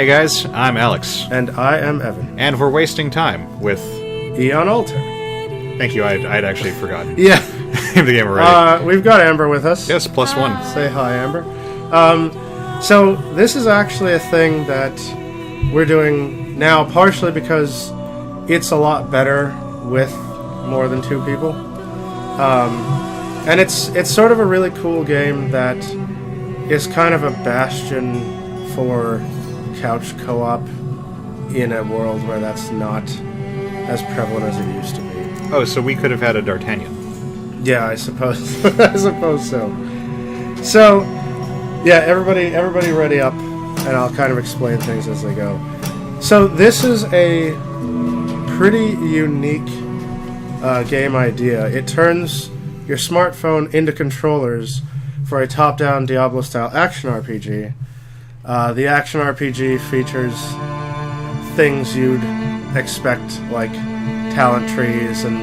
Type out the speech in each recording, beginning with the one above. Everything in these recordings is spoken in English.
Hey guys, I'm Alex. And I am Evan. And we're wasting time with Eon Alter. Thank you, I'd actually forgotten. Yeah. The game already. We've got Amber with us. Yes, +1. Say hi, Amber. So this is actually a thing that we're doing now, partially because it's a lot better with more than 2 people. And it's sort of a really cool game that is kind of a bastion for couch co-op in a world where that's not as prevalent as it used to be. Oh, so we could have had a D'Artagnan. Yeah, I suppose. I suppose so. So, yeah, everybody ready up, and I'll kind of explain things as they go. So this is a pretty unique game idea. It turns your smartphone into controllers for a top-down Diablo-style action RPG. The action RPG features things you'd expect, like talent trees and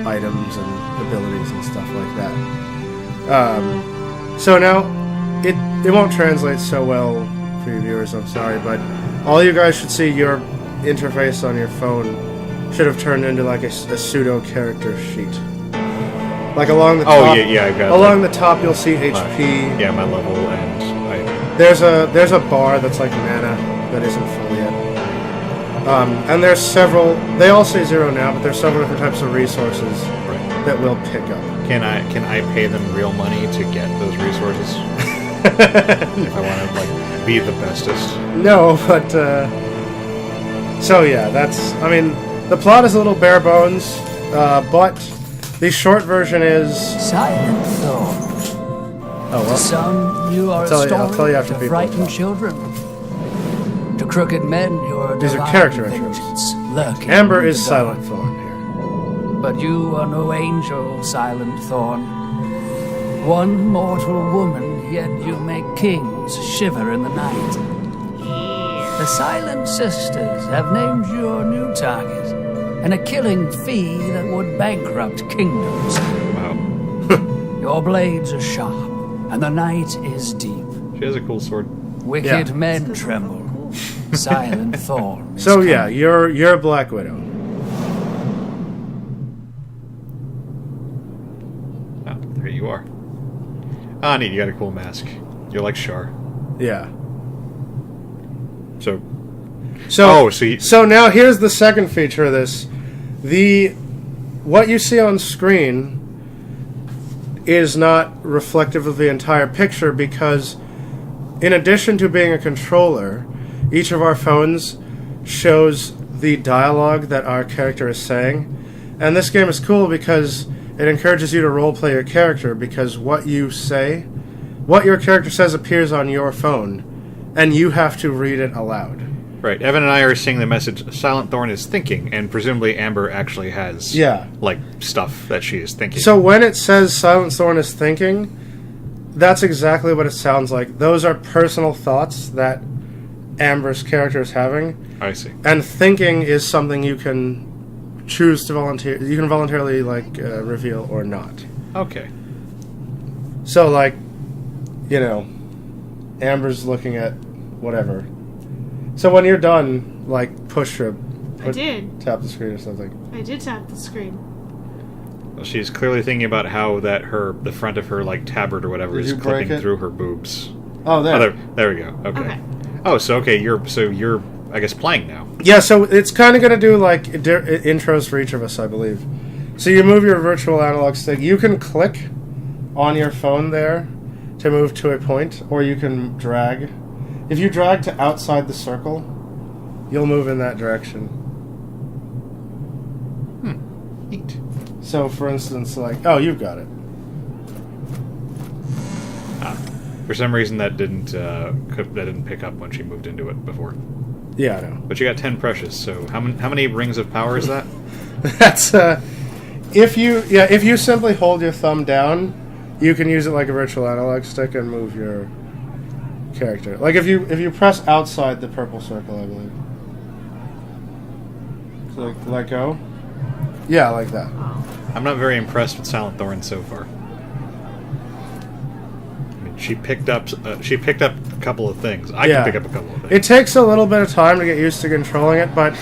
items and abilities and stuff like that. So now, it won't translate so well for you viewers, I'm sorry, but all you guys should see, your interface on your phone should have turned into like a pseudo-character sheet. Like along the top, yeah, I've got along the top you'll see HP. Yeah, my level and There's a bar that's like mana that isn't full yet. And there's several. They all say 0 now, but there's several different types of resources that we'll pick up. Can I pay them real money to get those resources? If I want to like be the bestest. No, but so yeah, that's. I mean, the plot is a little bare bones, but the short version is Silent Thorn. Oh, well. To some, you are I'll tell you after to people frighten talk. children. To crooked men, you are These are divine character vengeance, intros. lurking Amber in is the dark. Silent Thorn here. But you are no angel, Silent Thorn. One mortal woman, yet you make kings shiver in the night. The Silent Sisters have named your new target, and a killing fee that would bankrupt kingdoms. Wow. Your blades are sharp, and the night is deep. She has a cool sword. Wicked Yeah. men tremble. Silent Thorn. is So yeah, coming. you're Black Widow. Oh, there you are. Ah, neat, you got a cool mask. You're like Char. Yeah. So So so now here's the second feature of this. What you see on screen is not reflective of the entire picture, because in addition to being a controller, each of our phones shows the dialogue that our character is saying. And this game is cool because it encourages you to roleplay your character, because what you say, what your character says, appears on your phone, and you have to read it aloud. Right, Evan and I are seeing the message Silent Thorn is thinking, and presumably Amber actually has like stuff that she is thinking. So when it says Silent Thorn is thinking, that's exactly what it sounds like. Those are personal thoughts that Amber's character is having. I see. And thinking is something you can choose to volunteer. You can voluntarily reveal or not. Okay. So Amber's looking at whatever. So when you're done, push her. I did. Tap the screen or something. I did tap the screen. Well, she's clearly thinking about how the front of her tabard or whatever Did is you break clipping it? through her boobs. Oh, there. Oh, there we go. Okay. Okay. Oh, so you're I guess playing now. Yeah, so it's kind of going to do intros for each of us, I believe. So you move your virtual analog stick. You can click on your phone there to move to a point, or you can drag. If you drag to outside the circle, you'll move in that direction. Neat. So, for instance, oh, you've got it. For some reason that didn't pick up when she moved into it before. Yeah, I know. But you got 10 precious. So how many rings of power is that? That's if you simply hold your thumb down, you can use it like a virtual analog stick and move your character. Like if you press outside the purple circle, I believe. So let go. Yeah, like that. I'm not very impressed with Silent Thorn so far. I mean, She picked up a couple of things. I can pick up a couple of things. It takes a little bit of time to get used to controlling it, but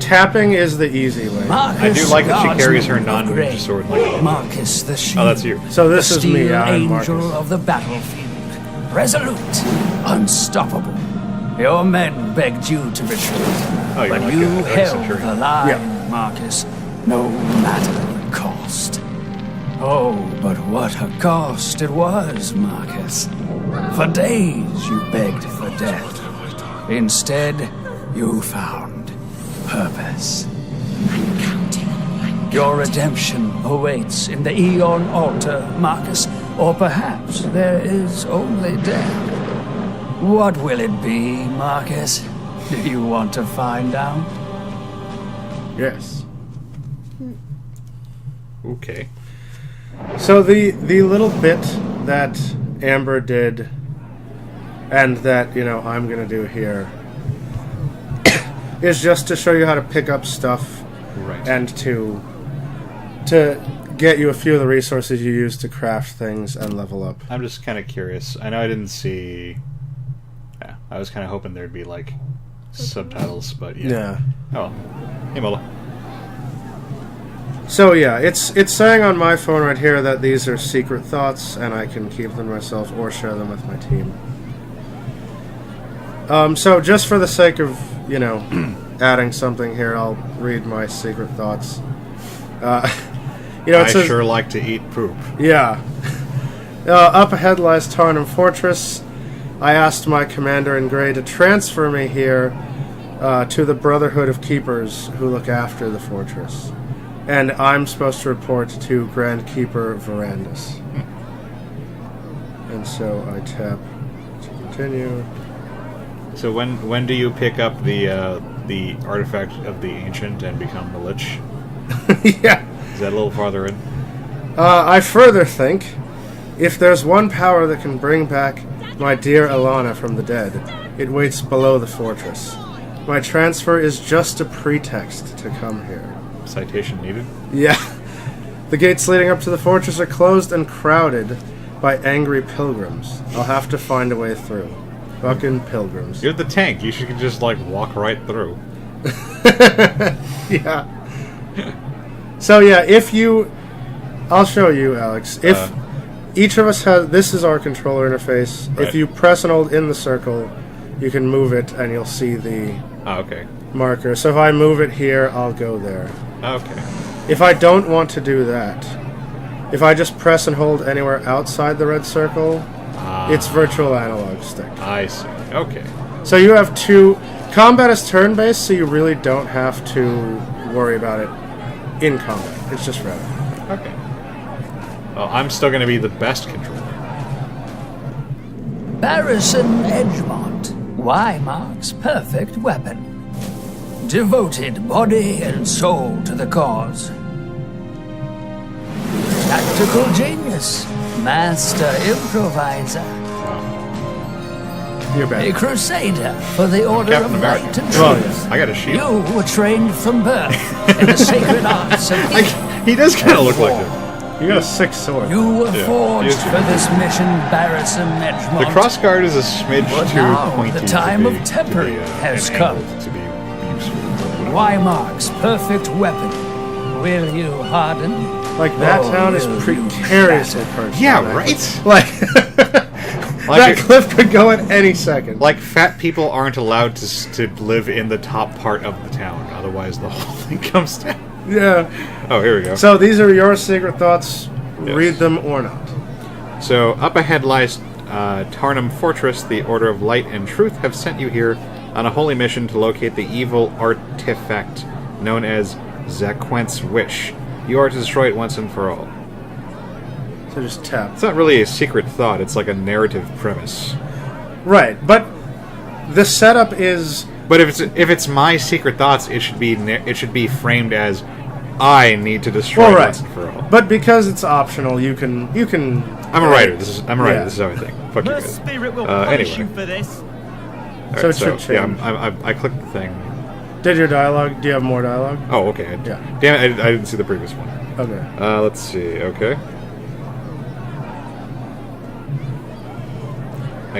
tapping is the easy way. Marcus, I do like that she carries her non-ninja sword like Marcus the Shield. Oh, that's you. So this the is me, I'm Marcus. angel of the battlefield. Resolute, unstoppable. Your men begged you to retreat, you're but like you a held centurion. the line, Yeah. Marcus, no matter the cost. Oh, but what a cost it was, Marcus. For days you begged for death. Instead, you found purpose. Your redemption awaits in the Aeon Altar, Marcus, or perhaps there is only death. What will it be, Marcus? Do you want to find out? Yes. Okay. So the little bit that Amber did, and that I'm gonna do here, is just to show you how to pick up stuff, Right. and to get you a few of the resources you use to craft things and level up. I'm just kind of curious. I know I didn't see. Yeah, I was kind of hoping there'd be like subtitles, but yeah. Oh, hey Mola. So yeah, it's saying on my phone right here that these are secret thoughts, and I can keep them myself or share them with my team. So just for the sake of adding something here, I'll read my secret thoughts. It I says, sure like to eat poop. Yeah. Up ahead lies Tarnum Fortress. I asked my commander in Grey to transfer me here to the Brotherhood of Keepers who look after the fortress. And I'm supposed to report to Grand Keeper Verandus. And so I tap to continue. So when do you pick up the artifact of the ancient and become the Lich? Yeah. Is that a little farther in? I further think, if there's one power that can bring back my dear Alana from the dead, it waits below the fortress. My transfer is just a pretext to come here. Citation needed? Yeah. The gates leading up to the fortress are closed and crowded by angry pilgrims. I'll have to find a way through. Fucking pilgrims. You're the tank. You should just like walk right through. Yeah. So yeah, I'll show you, Alex. If each of us has, this is our controller interface. Right. If you press and hold in the circle, you can move it and you'll see the Okay. marker. So if I move it here, I'll go there. Okay. If I don't want to do that, if I just press and hold anywhere outside the red circle, it's virtual analog stick. I see. Okay. So you have two. Combat is turn-based, so you really don't have to worry about it in combat. It's just red. Okay. Well, I'm still going to be the best controller. Barrison Edgemont, Wymark's perfect weapon. Devoted body and soul to the cause. Tactical genius, master improviser. You're bad. A crusader for the Order Captain of America. Light and Oh, Truth. yeah. I got a shield. You were trained from birth in the sacred arts of healing. He does kind of look like him. You got a 6 sword. You were Yeah, forged he is for this mission, Barrison Edgemont. The crossguard is a smidge But too now pointy. the time to of be, tempering to be, has and come. angled to be useful. Wymark's perfect weapon. Will you harden? Like, that Oh, town is will you precariously shatter? perched. Yeah, on that right? cliff. Like, Like that it- cliff could go at any second. Like, fat people aren't allowed to live in the top part of the town, otherwise the whole thing comes down. Yeah. Oh, here we go. So these are your secret thoughts. Yes. Read them or not. So, up ahead lies Tarnum Fortress. The Order of Light and Truth have sent you here on a holy mission to locate the evil artifact known as Zaquent's Wish. You are to destroy it once and for all. So just tap. It's not really a secret thought, it's like a narrative premise. Right, but the setup is But if it's my secret thoughts, it should be framed as I need to destroy well, it right. once and for all. But because it's optional, you can. I'm a writer. I'm a writer. Yeah. This is how I think. Fuck you The guys. spirit will punish Anyway. you for this. All So right, it should yeah, change. I clicked the thing. Did your dialogue? Do you have more dialogue? Oh, okay. Yeah. Damn it, I didn't see the previous one. Okay. Let's see. Okay.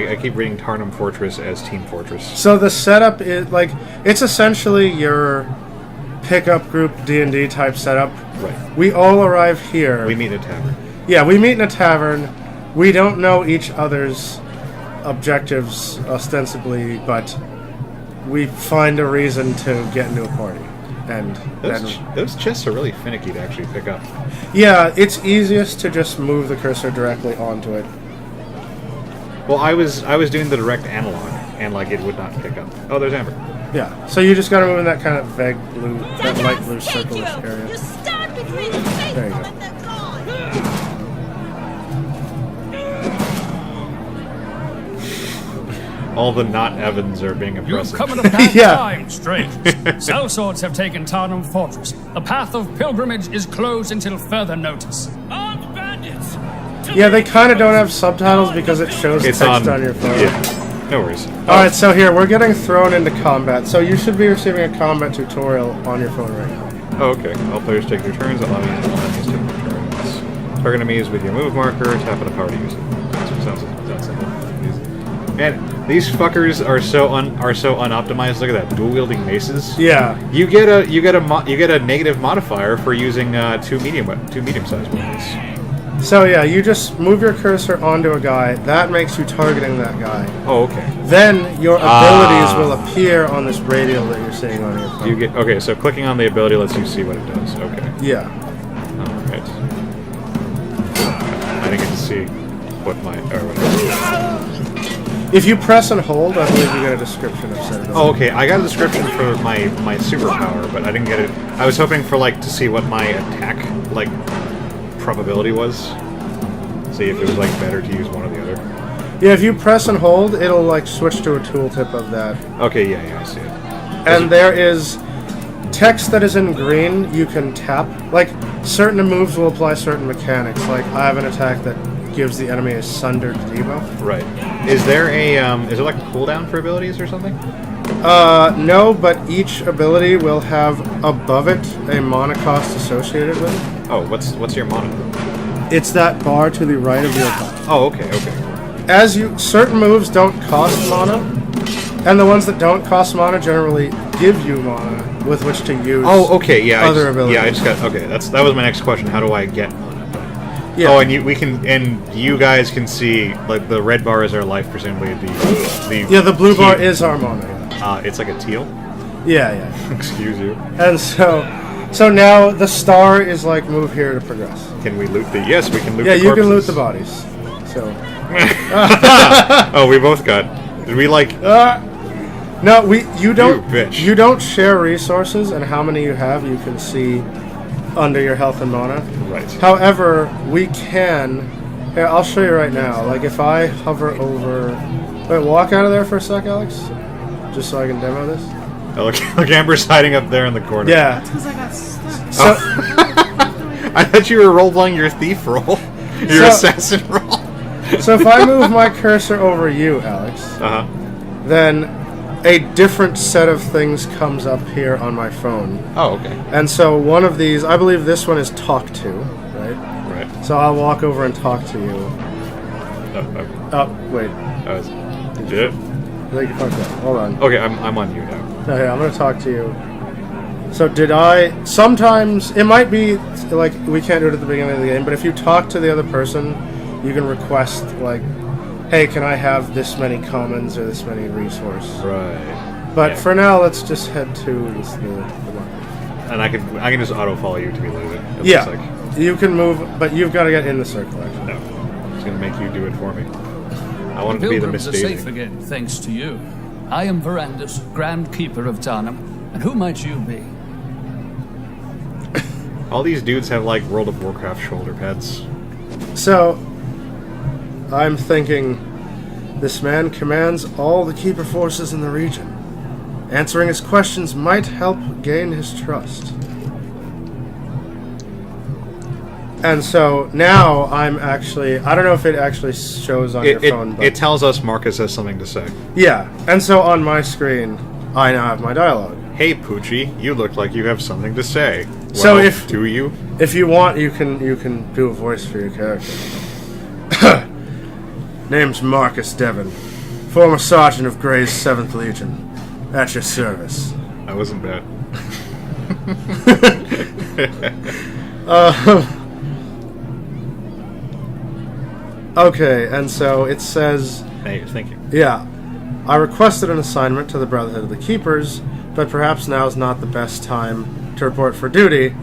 I keep reading Tarnum Fortress as Team Fortress. So the setup is like it's essentially your pickup group D&D type setup. Right. We all arrive here. We meet in a tavern. Yeah, we meet in a tavern. We don't know each other's objectives ostensibly, but we find a reason to get into a party. And Those chests are really finicky to actually pick up. yeah, it's easiest to just move the cursor directly onto it. Well, I was doing the direct analog, and like it would not pick up. Oh, there's Amber. Yeah, so you just gotta move in that kind of vague blue, that light blue circle-ish You area. stand between the faithful There you go. and their God. All the not Evans are being You've oppressive. come at a bad Yeah. time, strange. Sellswords have taken Tarnum Fortress. The path of pilgrimage is closed until further notice. Armed bandits. Yeah, they kind of don't have subtitles because it shows It's text on on your phone. Yeah, no worries. Alright, so here, we're getting thrown into combat. So you should be receiving a combat tutorial on your phone right now. Oh, okay. All players take their turns. Allow enemies to take their turns. Target enemies with your move marker. Tap on the power to use it. Sounds simple. Man, these fuckers are so unoptimized. Look at that, dual wielding maces. Yeah. You get a negative modifier for using two medium-sized weapons. So yeah, you just move your cursor onto a guy. That makes you targeting that guy. Oh, okay. Then your abilities will appear on this radial that you're seeing on your phone. You get okay. So clicking on the ability lets you see what it does. Okay. Yeah. All right. I didn't get to see what my whatever. If you press and hold, I believe you get a description of said ability. Oh, okay. I got a description for my superpower, but I didn't get it. I was hoping for like to see what my attack like probability was. See if it was like better to use one or the other. Yeah, if you press and hold, it'll like switch to a tooltip of that. Okay, yeah, I see it. And there is text that is in green you can tap. Like, certain moves will apply certain mechanics. Like, I have an attack that gives the enemy a sundered debuff. Right. Is there like a cooldown for abilities or something? No, but each ability will have above it a mana cost associated with it. Oh, what's your mana? It's that bar to the right of your body. Oh, okay. Certain moves don't cost mana, and the ones that don't cost mana generally give you mana with which to use. Oh, okay, yeah. Other abilities. Yeah, I just got okay. That was my next question. How do I get mana? Yeah. Oh, and you guys can see like the red bar is our life, presumably the blue bar teal- is our mana. It's like a teal. Yeah. Excuse you. And so now the star is like move here to progress. Can we loot the? Yes, we can loot. Yeah, the you can loot corpses. the bodies. So Oh, we both got. Did we like? no, you don't. You bitch. You don't share resources, and how many you have you can see under your health and mana. Right. However, we can. Here, I'll show you right now. Like if I hover over. Wait, walk out of there for a sec, Alex. Just so I can demo this. Oh, look, Amber's hiding up there in the corner. Yeah. Because I got stuck. So, I thought you were role-playing your thief role, your So- assassin role. so if I move my cursor over you, Alex, Uh huh. then a different set of things comes up here on my phone. Oh, okay. And so one of these, I believe this one is talk to, right? Right. So I'll walk over and talk to you. Oh, wait. Did it? I think you fucked up. Hold on. Okay, I'm on you now. Okay, I'm gonna talk to you. So did I... Sometimes, it might be, like, we can't do it at the beginning of the game, but if you talk to the other person, you can request, like, hey, can I have this many commons or this many resource? Right. But Yeah. for now, let's just head to the market. And I can just auto follow you to be looted. It Yeah, looks like. you can move, but you've got to get in the circle, actually. No, it's gonna make you do it for me. I want it The to be the pilgrims are Miss safe Daisy. again, thanks to you. I am Verandus, Grand Keeper of Tarnum, and who might you be? All these dudes have like World of Warcraft shoulder pads. So, I'm thinking, this man commands all the Keeper forces in the region. Answering his questions might help gain his trust. And so now I'm actually, I don't know if it actually shows on your phone, but It tells us Marcus has something to say. yeah. And so on my screen, I now have my dialogue. Hey Poochie, you look like you have something to say. So Well, if- do you? If you want, you can do a voice for your character. Name's Marcus Devon, former sergeant of Grey's 7th Legion. At your service. That wasn't bad. Okay, and so it says... Thank you. Yeah. I requested an assignment to the Brotherhood of the Keepers, but perhaps now is not the best time to report for duty.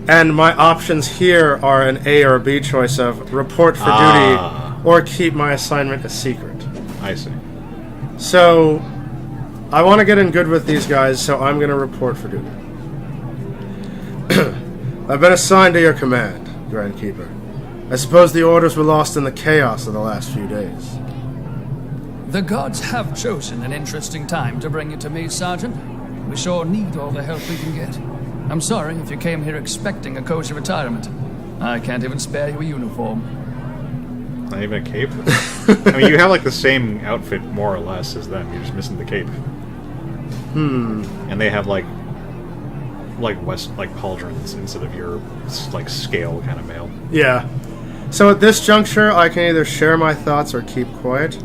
And my options here are an A or B choice of report for duty or keep my assignment a secret. I see. So, I want to get in good with these guys, so I'm going to report for duty. I've been assigned to your command, Grand Keeper. I suppose the orders were lost in the chaos of the last few days. The gods have chosen an interesting time to bring you to me, Sergeant. We sure need all the help we can get. I'm sorry if you came here expecting a cozy retirement. I can't even spare you a uniform. Not even a cape? I mean, you have like the same outfit more or less as them. You're just missing the cape. And they have like pauldrons instead of your like scale kind of mail. Yeah. So at this juncture, I can either share my thoughts or keep quiet.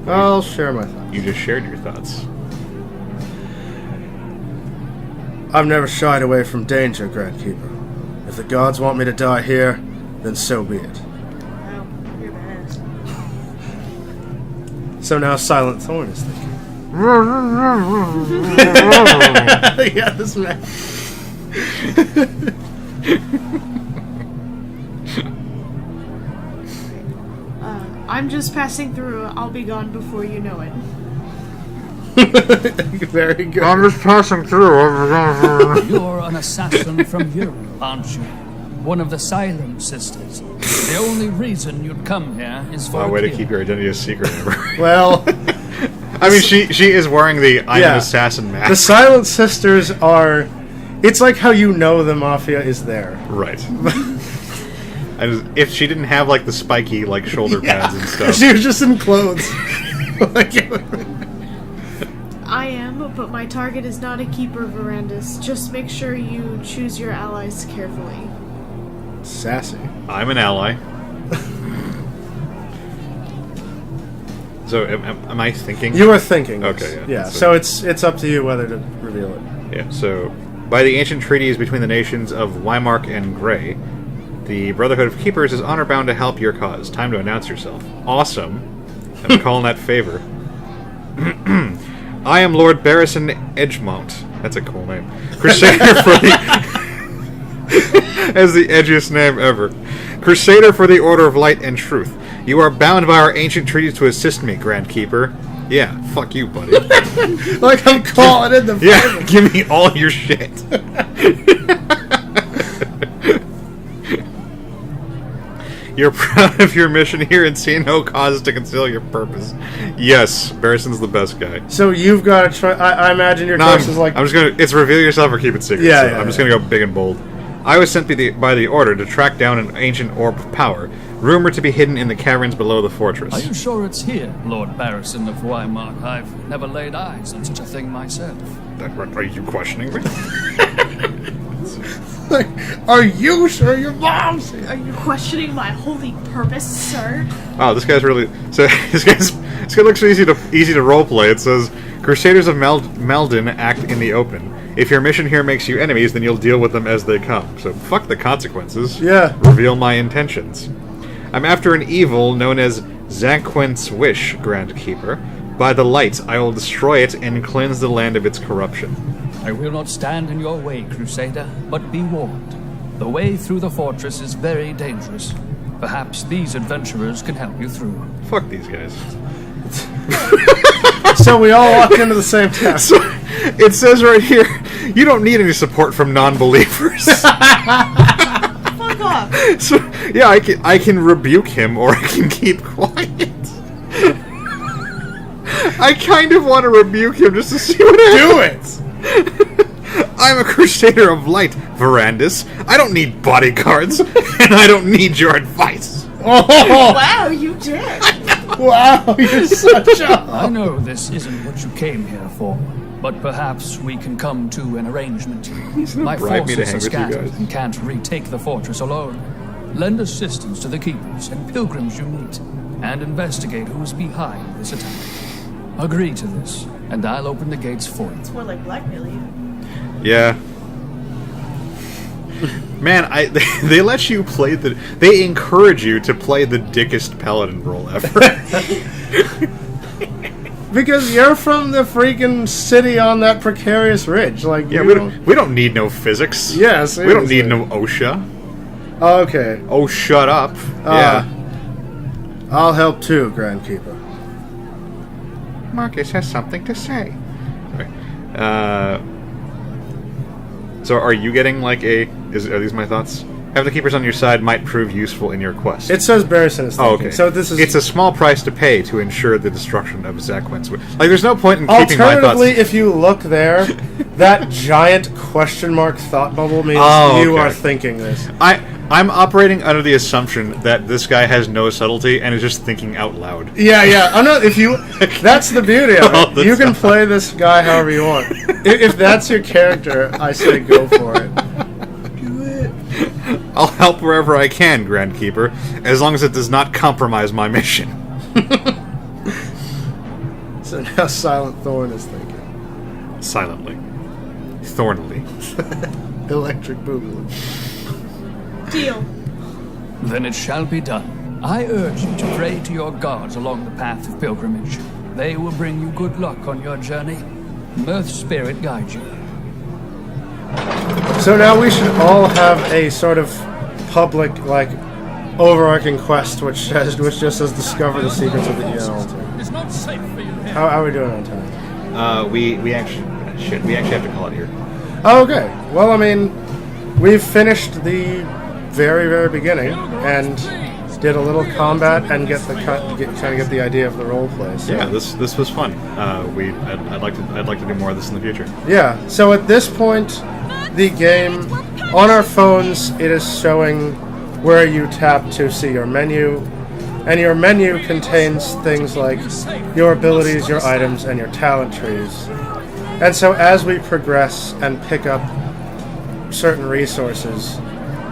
I'll share my thoughts. You just shared your thoughts. I've never shied away from danger, Grand Keeper. If the gods want me to die here, then so be it. Wow, you're badass. So now Silent Thorn is thinking. Yeah, this man. I'm just passing through. I'll be gone before you know it. Very good. I'm just passing through. You're an assassin from Europe, aren't you? One of the Silent Sisters. The only reason you'd come here is for Wow, a way to kill. keep your identity a secret. Well, I mean, she is wearing the I'm Yeah. an assassin mask. the Silent Sisters are... It's like how you know the Mafia is there. Right. And if she didn't have like the spiky like shoulder pads and stuff. She was just in clothes. I am, but my target is not a keeper, Verandis. Just make sure you choose your allies carefully. Sassy. I'm an ally. So am I thinking? You were thinking this. Okay, yeah. Yeah, so it's up to you whether to reveal it. Yeah, so by the ancient treaties between the nations of Wymark and Grey, the Brotherhood of Keepers is honor-bound to help your cause. Time to announce yourself. Awesome. I'm calling that favor. I am Lord Barrison Edgemont. That's a cool name. Crusader for the... As the edgiest name ever. Crusader for the Order of Light and Truth. You are bound by our ancient treaties to assist me, Grand Keeper. Yeah, fuck you, buddy. Like I'm calling in the Yeah, give me all your shit. You're proud of your mission here and see no cause to conceal your purpose. Yes, Barrison's the best guy. So you've got to try... I imagine your No, choice is like... I'm just gonna. It's reveal yourself or keep it secret. Yeah, so yeah, I'm just yeah. gonna go big and bold. I was sent by the order to track down an ancient orb of power, rumored to be hidden in the caverns below the Are fortress. you sure it's here, Lord Barrison of Wymark? I've never laid eyes on such a thing myself. Are you questioning me? Like, are you sure your mom's... Are you questioning my holy purpose, sir? Wow, this guy's really. So this guy looks easy to roleplay. It says Crusaders of Meldon act in the open. If your mission here makes you enemies, then you'll deal with them as they come. So fuck the consequences. Yeah. Reveal my intentions. I'm after an evil known as Zanquint's Wish, Grand Keeper. By the light, I will destroy it and cleanse the land of its corruption. I will not stand in your way, Crusader, but be warned. The way through the fortress is very dangerous. Perhaps these adventurers can help you through. Fuck these guys. So we all walk into the same town. So, it says right here, you don't need any support from non-believers. Fuck off! So, yeah, I can rebuke him or I can keep quiet. I kind of want to rebuke him just to see what happens. Do it! I'm a Crusader of Light, Verandis. I don't need bodyguards, and I don't need your advice. Oh, Wow, you did! wow, you're such a... I know this isn't what you came here for, but perhaps we can come to an arrangement. My bribe me to forces hang are with you scattered guys. and can't retake the fortress alone. Lend assistance to the keepers and pilgrims you meet. and investigate who's behind this attack. Agree to this, and I'll open the gates for you. It's more like blackmail you. Yeah. Man, they let you play they encourage you to play the dickest paladin role ever. Because you're from the freaking city on that precarious ridge. Like, Yeah, you we don't need no physics. Yeah, we don't need seriously. no OSHA. Okay. Oh, shut up. Yeah. I'll help too, Grand Keeper. Marcus has something to say. Sorry. So are you getting like are these my thoughts? Having the keepers on your side might prove useful in your quest. It says Barrison is thinking. Oh, okay. So this is... It's a small price to pay to ensure the destruction of Zaquin's. Like, there's no point in keeping my Alternatively, thoughts. if you look there, that giant question mark thought bubble means Oh, you okay. are thinking this. I'm operating under the assumption that this guy has no subtlety and is just thinking out loud. Yeah. I'm not, if you... That's the beauty of Oh, it. that's You can not- play this guy however you want. If that's your character, I say go for it. I'll help wherever I can, Grand Keeper, as long as it does not compromise my mission. So now Silent Thorn is thinking. Silently. Thornily. Electric Boogaloo. Deal. Then it shall be done. I urge you to pray to your gods along the path of pilgrimage. They will bring you good luck on your journey. Mirth's spirit guide you. So now we should all have a sort of public, like, overarching quest which just says discover the secrets of the Eon Altar. It's not safe for you here. How are we doing on time? We actually have to call it here. Oh, okay. Well, I mean, we've finished the very, very beginning and did a little combat and trying to get the idea of the role play. So. Yeah, this was fun. I'd like to do more of this in the future. Yeah. So at this point, the game on our phones it is showing where you tap to see your menu, and your menu contains things like your abilities, your items, and your talent trees. And so as we progress and pick up certain resources,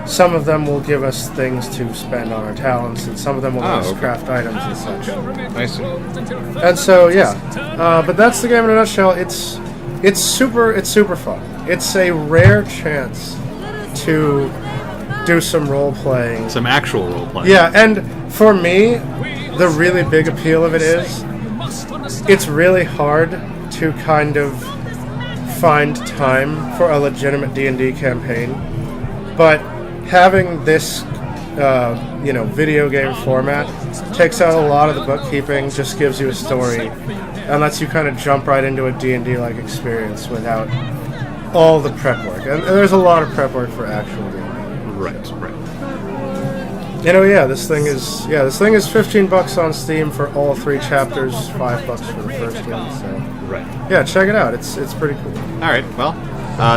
some of them will give us things to spend on our talents, and some of them will let us okay. craft items and such. I see. And so, yeah. But that's the game in a nutshell. It's super fun. It's a rare chance to do some role playing. Some actual role playing. Yeah, and for me, the really big appeal of it is it's really hard to kind of find time for a legitimate D&D campaign, but having this video game format takes out a lot of the bookkeeping, just gives you a story and lets you kind of jump right into a D&D like experience without all the prep work. And there's a lot of prep work for actual D&D. Right. This thing is $15 on Steam for all 3 chapters, $5 for the first one. So Right. yeah, check it out. It's pretty cool. All right. Well,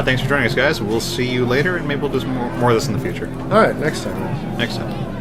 thanks for joining us, guys. We'll see you later, and maybe we'll do some more of this in the future. All right, next time. Next time.